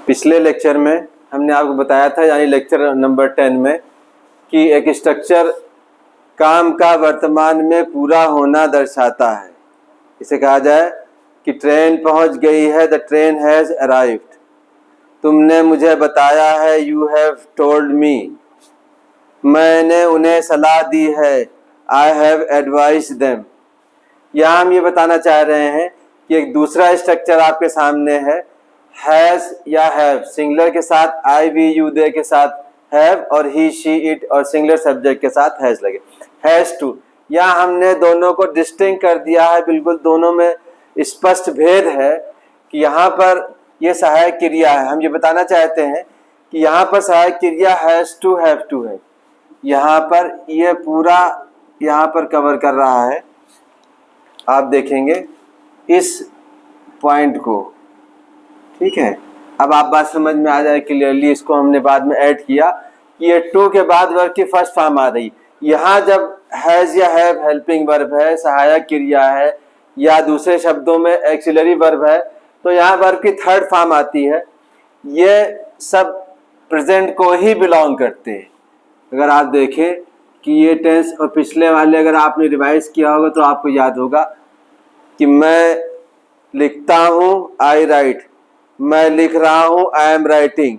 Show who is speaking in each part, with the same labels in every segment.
Speaker 1: पिछले लेक्चर में हमने आपको बताया था, यानी लेक्चर नंबर 10 में, कि एक स्ट्रक्चर काम का वर्तमान में पूरा होना दर्शाता है। इसे कहा जाए कि ट्रेन पहुंच गई है, द ट्रेन हैज़ अराइव्ड। तुमने मुझे बताया है, यू हैव टोल्ड मी। मैंने उन्हें सलाह दी है, आई हैव एडवाइस्ड देम। यहाँ हम ये बताना चाह रहे हैं कि एक दूसरा स्ट्रक्चर आपके सामने है, हैज़ या हैव, सिंगुलर के साथ आई वी यू दे के साथ हैव, और ही शी इट और सिंगुलर सब्जेक्ट के साथ हैज़ लगे, हैज़ टू। यहाँ हमने दोनों को डिस्टिंक्ट कर दिया है, बिल्कुल दोनों में स्पष्ट भेद है कि यहाँ पर ये सहायक क्रिया है। हम ये बताना चाहते हैं कि यहाँ पर सहायक क्रिया हैज़ टू हैव टू है, यहाँ पर ये पूरा यहाँ पर कवर कर रहा है। आप देखेंगे इस पॉइंट को, ठीक है। अब आप बात समझ में आ जाए क्लियरली। इसको हमने बाद में ऐड किया कि ये टू के बाद वर्ब की फर्स्ट फॉर्म आ रही। यहाँ जब हैज़ या हैव हेल्पिंग वर्ब है, सहायक क्रिया है, या दूसरे शब्दों में एक्सिलरी वर्ब है, तो यहाँ वर्ब की थर्ड फॉर्म आती है। ये सब प्रेजेंट को ही बिलोंग करते हैं। अगर आप देखें कि ये टेंस और पिछले वाले अगर आपने रिवाइज किया होगा तो आपको याद होगा कि मैं लिखता हूँ, आई राइट, मैं लिख रहा हूँ, आई एम राइटिंग,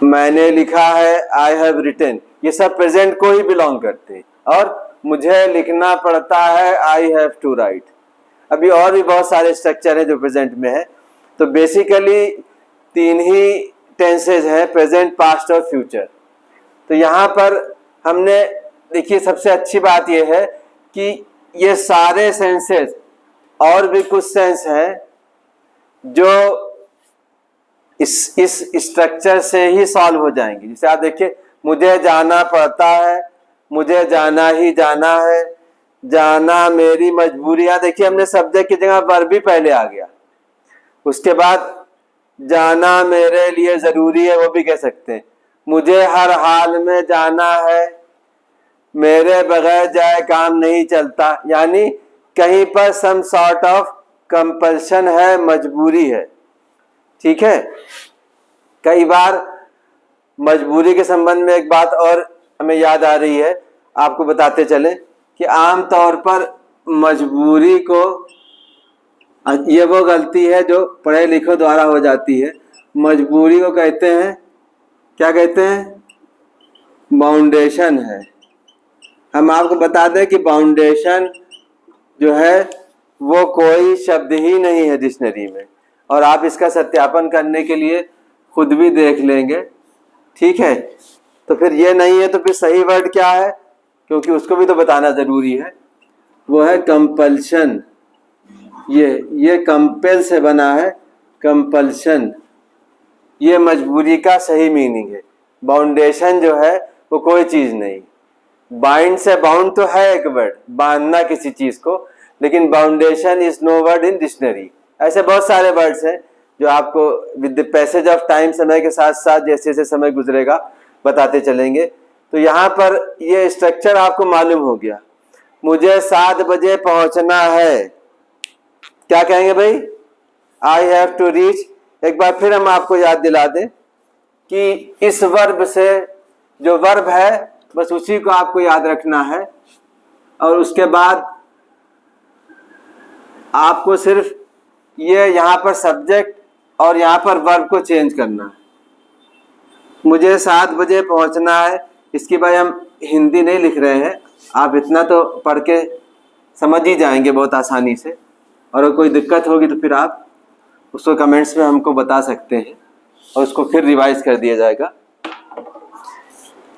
Speaker 1: मैंने लिखा है, आई हैव रिटन। ये सब प्रेजेंट को ही बिलोंग करते हैं। और मुझे लिखना पड़ता है, आई हैव टू राइट। अभी और भी बहुत सारे स्ट्रक्चर हैं जो प्रेजेंट में है। तो बेसिकली तीन ही टेंसेज हैं, प्रेजेंट, पास्ट और फ्यूचर। तो यहाँ पर हमने, देखिए सबसे अच्छी बात यह है कि ये सारे सेंसेस और भी कुछ सेंस हैं जो इस स्ट्रक्चर से ही सॉल्व हो जाएंगे। जैसे आप देखिए, मुझे जाना पड़ता है, मुझे जाना ही जाना है, जाना मेरी मजबूरी। यहाँ देखिए हमने सब्जेक्ट की जगह वर्ब भी पहले आ गया। उसके बाद जाना मेरे लिए जरूरी है, वो भी कह सकते हैं। मुझे हर हाल में जाना है, मेरे बगैर जाए काम नहीं चलता। यानी कहीं पर सम सॉर्ट ऑफ कंपल्शन है, मजबूरी है, ठीक है। कई बार मजबूरी के संबंध में एक बात और हमें याद आ रही है, आपको बताते चलें कि आम तौर पर मजबूरी को, ये वो गलती है जो पढ़े लिखों द्वारा हो जाती है। मजबूरी को कहते हैं, क्या कहते हैं? बाउंडेशन है। हम आपको बता दें कि बाउंडेशन जो है वो कोई शब्द ही नहीं है डिक्शनरी में, और आप इसका सत्यापन करने के लिए खुद भी देख लेंगे, ठीक है। तो फिर ये नहीं है तो फिर सही वर्ड क्या है, क्योंकि उसको भी तो बताना जरूरी है। वो है कंपल्शन। ये कंपेल से बना है, कंपल्शन। ये मजबूरी का सही मीनिंग है। बाउंडेशन जो है वो कोई चीज नहीं। बाइंड से बाउंड तो है एक वर्ड, बांधना किसी चीज को, लेकिन boundation is no word in dictionary. ऐसे बहुत सारे वर्ड्स हैं जो आपको with the passage of time, समय के साथ साथ जैसे जैसे समय गुजरेगा बताते चलेंगे। तो यहाँ पर ये स्ट्रक्चर आपको मालूम हो गया। मुझे 7 बजे पहुंचना है, क्या कहेंगे भाई? I have to reach. एक बार फिर हम आपको याद दिला दें कि इस वर्ब से, जो वर्ब है बस उसी को आपको याद रखना है, और उसके बाद आपको सिर्फ ये यहाँ पर सब्जेक्ट और यहाँ पर वर्ब को चेंज करना है। मुझे 7 बजे पहुँचना है, इसकी भाई हम हिंदी नहीं लिख रहे हैं, आप इतना तो पढ़ के समझ ही जाएंगे बहुत आसानी से। और अगर कोई दिक्कत होगी तो फिर आप उसको कमेंट्स में हमको बता सकते हैं और उसको फिर रिवाइज कर दिया जाएगा।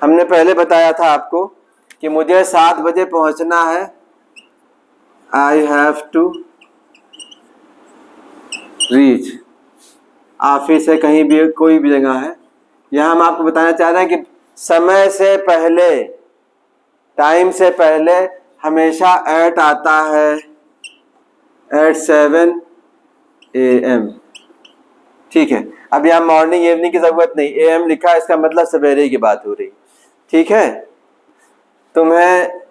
Speaker 1: हमने पहले बताया था आपको कि मुझे 7 बजे पहुंचना है, I have to reach. Office है, कहीं भी कोई भी जगह है। यहाँ हम आपको बताना चाह रहे हैं कि समय से पहले, टाइम से पहले हमेशा एट आता है, एट 7 AM, ठीक है। अब यहाँ मॉर्निंग इवनिंग की जरूरत नहीं, AM लिखा है, इसका मतलब सवेरे की बात हो रही, ठीक है। तुम्हें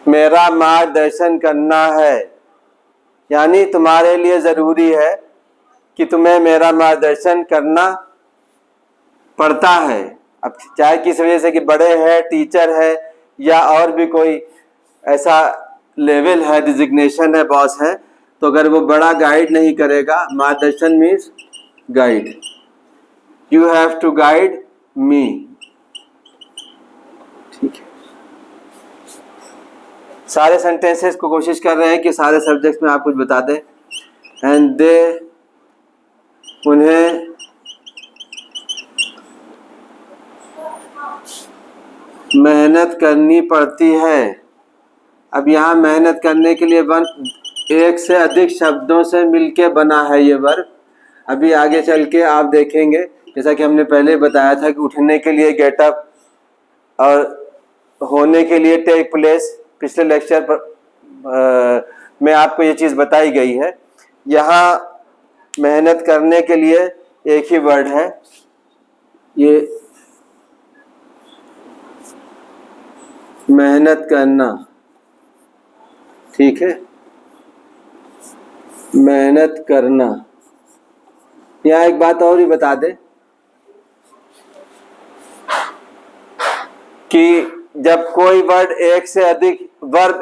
Speaker 1: मेरा मार्गदर्शन करना है, यानी तुम्हारे लिए ज़रूरी है कि तुम्हें मेरा मार्गदर्शन करना पड़ता है। अब चाहे किस वजह से कि बड़े हैं, टीचर है, या और भी कोई ऐसा लेवल है, डिजिग्नेशन है, बॉस है, तो अगर वो बड़ा गाइड नहीं करेगा, मार्गदर्शन means guide, you have to guide me. ठीक है, सारे सेंटेंसेस को कोशिश कर रहे हैं कि सारे सब्जेक्ट्स में आप कुछ बता दें। एंड दे, उन्हें मेहनत करनी पड़ती है। अब यहाँ मेहनत करने के लिए एक से अधिक शब्दों से मिलके बना है ये वर्ब। अभी आगे चल के आप देखेंगे, जैसा कि हमने पहले बताया था कि उठने के लिए गेट अप और होने के लिए टेक प्लेस, पिछले लेक्चर पर में आपको ये चीज़ बताई गई है। यहाँ मेहनत करने के लिए एक ही वर्ड है, ये मेहनत करना। ठीक है, मेहनत करना। यहाँ एक बात और ही बता दे कि जब कोई वर्ब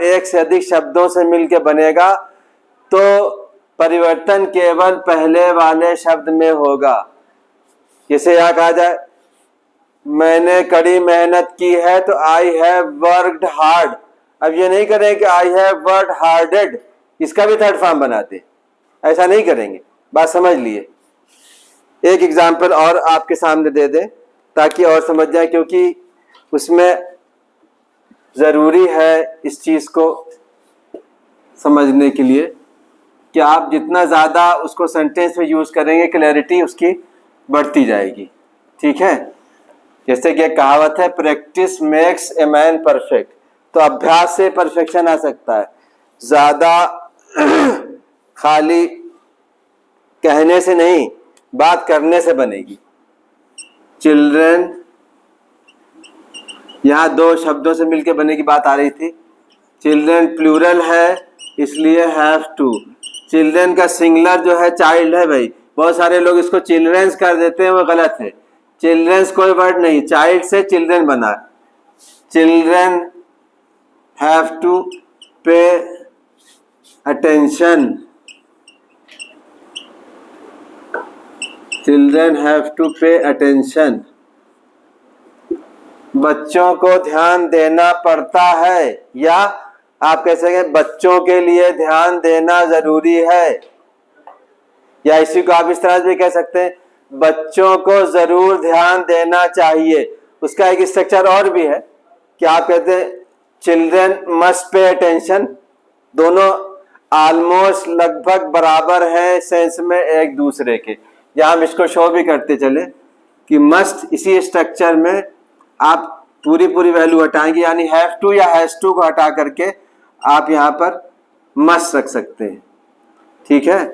Speaker 1: एक से अधिक शब्दों से मिलकर बनेगा तो परिवर्तन केवल पहले वाले शब्द में होगा। जैसे यहाँ कहा जाए मैंने कड़ी मेहनत की है, तो आई हैव वर्कड हार्ड। अब ये नहीं करें कि आई हैव वर्कड हार्डेड, इसका भी थर्ड फॉर्म बनाते, ऐसा नहीं करेंगे। बात समझ लिए। एक एग्जाम्पल और आपके सामने दे दें ताकि और समझ जाए, क्योंकि उसमें ज़रूरी है इस चीज़ को समझने के लिए कि आप जितना ज़्यादा उसको सेंटेंस में यूज़ करेंगे, क्लैरिटी उसकी बढ़ती जाएगी। ठीक है, जैसे कि एक कहावत है, practice makes a man perfect. तो अभ्यास से परफेक्शन आ सकता है, ज़्यादा खाली कहने से नहीं, बात करने से बनेगी। चिल्ड्रन, यहाँ दो शब्दों से मिलकर बनने की बात आ रही थी। चिल्ड्रन प्लूरल है इसलिए हैव टू। चिल्ड्रन का सिंगुलर जो है चाइल्ड है भाई, बहुत सारे लोग इसको चिल्ड्रंस कर देते हैं, वो गलत है। चिल्ड्रंस कोई वर्ड नहीं, चाइल्ड से चिल्ड्रन बना। Children have to pay attention, children have to pay attention. बच्चों को ध्यान देना पड़ता है, या आप कह सकें बच्चों के लिए ध्यान देना जरूरी है, या इसी को आप इस तरह से भी कह सकते हैं, बच्चों को जरूर ध्यान देना चाहिए। उसका एक स्ट्रक्चर और भी है कि आप कहते हैं चिल्ड्रन मस्ट पे अटेंशन। दोनों ऑलमोस्ट लगभग बराबर है सेंस में एक दूसरे के। या हम इसको शो भी करते चले कि मस्ट, इसी स्ट्रक्चर में आप पूरी वैल्यू हटाएंगे, यानी हैव टू या हैज टू को हटा करके आप यहाँ पर मस्ट रख सकते हैं। ठीक है,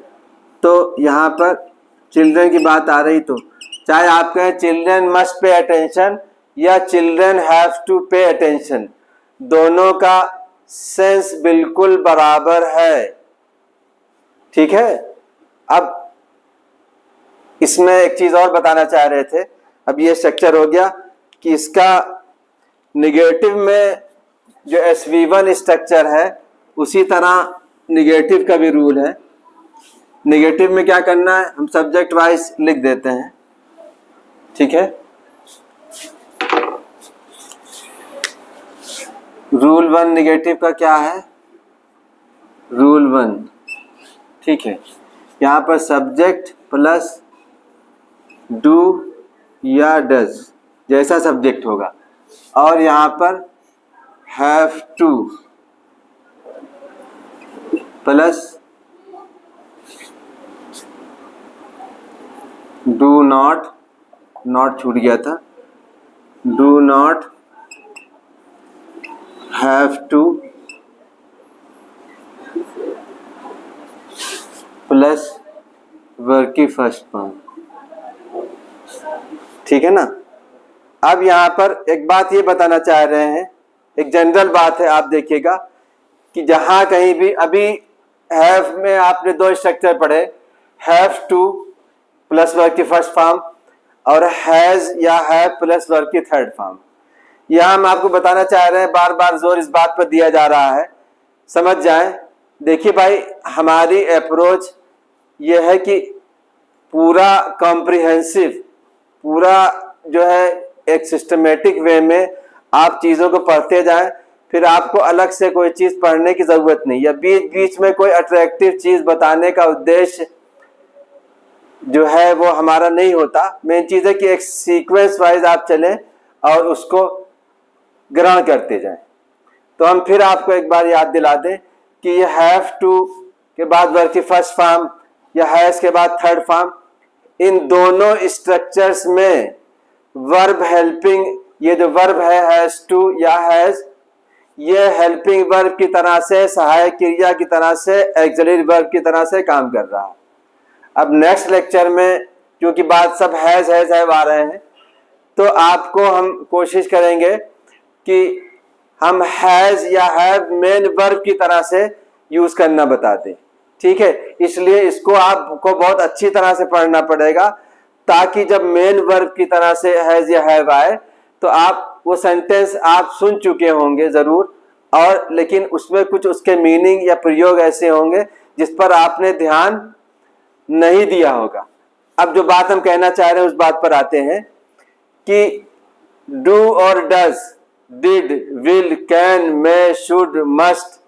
Speaker 1: तो यहाँ पर चिल्ड्रन की बात आ रही, तो चाहे आप कहें चिल्ड्रन मस्ट पे अटेंशन या children have to pay attention, दोनों का सेंस बिल्कुल बराबर है। ठीक है, अब इसमें एक चीज और बताना चाह रहे थे। अब ये स्ट्रक्चर हो गया कि इसका निगेटिव में जो SV1 स्ट्रक्चर है, उसी तरह निगेटिव का भी रूल है। निगेटिव में क्या करना है, हम सब्जेक्ट वाइज लिख देते हैं। ठीक है, रूल 1 निगेटिव का क्या है, रूल 1। ठीक है, यहाँ पर सब्जेक्ट प्लस डू या डज जैसा सब्जेक्ट होगा, और यहाँ पर have two plus do not, not छूट गया था, do not, have two plus verb की फर्स्ट फॉर्म। ठीक है ना। अब यहाँ पर एक बात ये बताना चाह रहे हैं, एक जनरल बात है, आप देखिएगा कि जहां कहीं भी अभी हैव में आपने दो स्ट्रक्चर पढ़े, हैव टू प्लस वर्ब की फर्स्ट फॉर्म और हैज या हैव प्लस वर्ब की थर्ड फॉर्म। यहां हम आपको बताना चाह रहे हैं, बार बार जोर इस बात पर दिया जा रहा है, समझ जाएं। देखिए भाई, हमारी अप्रोच यह है कि पूरा कॉम्प्रिहेंसिव, पूरा जो है एक सिस्टमेटिक वे में आप चीज़ों को पढ़ते जाएं, फिर आपको अलग से कोई चीज़ पढ़ने की ज़रूरत नहीं, या बीच बीच में कोई अट्रैक्टिव चीज़ बताने का उद्देश्य जो है वो हमारा नहीं होता। मेन चीज़ है कि एक सीक्वेंस वाइज आप चलें और उसको ग्रहण करते जाएं। तो हम फिर आपको एक बार याद दिला दें कि ये हैव टू के बाद वर्ब की फर्स्ट फॉर्म या हैज के बाद थर्ड फॉर्म, इन दोनों स्ट्रक्चर्स में वर्ब हेल्पिंग, ये जो वर्ब है हैज टू या हैज, ये हेल्पिंग वर्ब की तरह से, सहायक क्रिया की तरह से, एक्सिलरी वर्ब की तरह से काम कर रहा है। अब नेक्स्ट लेक्चर में क्योंकि बात सब हैज आ रहे हैं, तो आपको हम कोशिश करेंगे कि हम हैज या हैव मेन वर्ब की तरह से यूज करना बता दें, ठीक है। इसलिए इसको आपको बहुत अच्छी तरह से पढ़ना पड़ेगा, ताकि जब मेन वर्ब की तरह से हैज या हैव आए तो आप वो सेंटेंस आप सुन चुके होंगे जरूर, और लेकिन उसमें कुछ उसके मीनिंग या प्रयोग ऐसे होंगे जिस पर आपने ध्यान नहीं दिया होगा। अब जो बात हम कहना चाह रहे हैं उस बात पर आते हैं कि डू और does, did, will, can, may, should, must,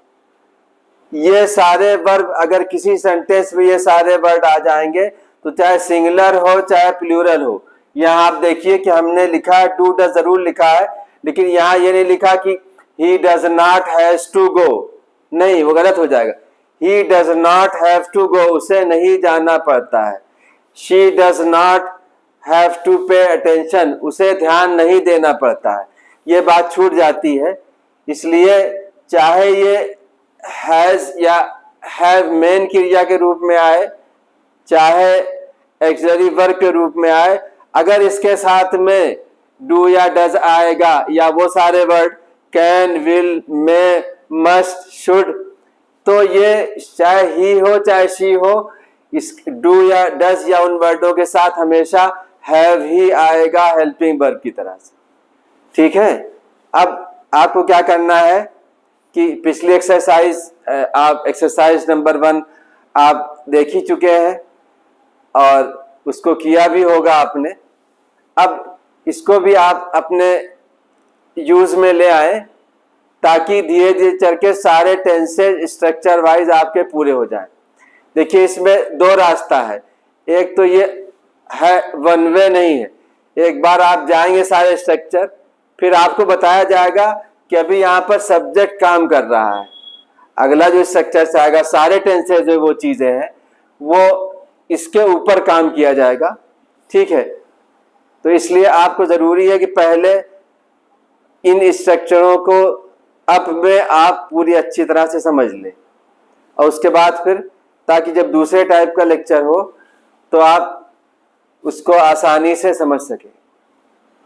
Speaker 1: ये सारे वर्ब अगर किसी सेंटेंस में ये सारे वर्ड आ जाएंगे तो चाहे सिंगुलर हो चाहे प्लूरल हो। यहाँ आप देखिए कि हमने लिखा है डू डज जरूर लिखा है, लेकिन यहाँ ये नहीं लिखा कि he does not has to go, नहीं, वो गलत हो जाएगा। He does not have to go, उसे नहीं जाना पड़ता है। She does not have to pay attention, उसे ध्यान नहीं देना पड़ता है। ये बात छूट जाती है। इसलिए चाहे ये हैज या हैव मेन क्रिया के रूप में आए, चाहे एक्सिलरी वर्ब के रूप में आए, अगर इसके साथ में डू या डज आएगा या वो सारे word can, will, may, must, should, तो ये चाहे ही हो चाहे शी हो, इस डू या डज या उन वर्डों के साथ हमेशा हैव ही आएगा हेल्पिंग वर्ब की तरह से, ठीक है। अब आपको क्या करना है कि पिछली एक्सरसाइज, आप एक्सरसाइज नंबर 1 आप देख ही चुके हैं और उसको किया भी होगा आपने। अब इसको भी आप अपने यूज में ले आए, ताकि धीरे धीरे चल के सारे टेंसेज स्ट्रक्चर वाइज आपके पूरे हो जाएं। देखिए, इसमें दो रास्ता है, एक तो ये है वन वे नहीं है, एक बार आप जाएंगे सारे स्ट्रक्चर, फिर आपको बताया जाएगा कि अभी यहाँ पर सब्जेक्ट काम कर रहा है, अगला जो स्ट्रक्चर से आएगा सारे टेंसेज जो वो चीजें हैं वो इसके ऊपर काम किया जाएगा, ठीक है। तो इसलिए आपको जरूरी है कि पहले इन स्ट्रक्चरों को अप में आप पूरी अच्छी तरह से समझ लें, और उसके बाद फिर, ताकि जब दूसरे टाइप का लेक्चर हो तो आप उसको आसानी से समझ सकें।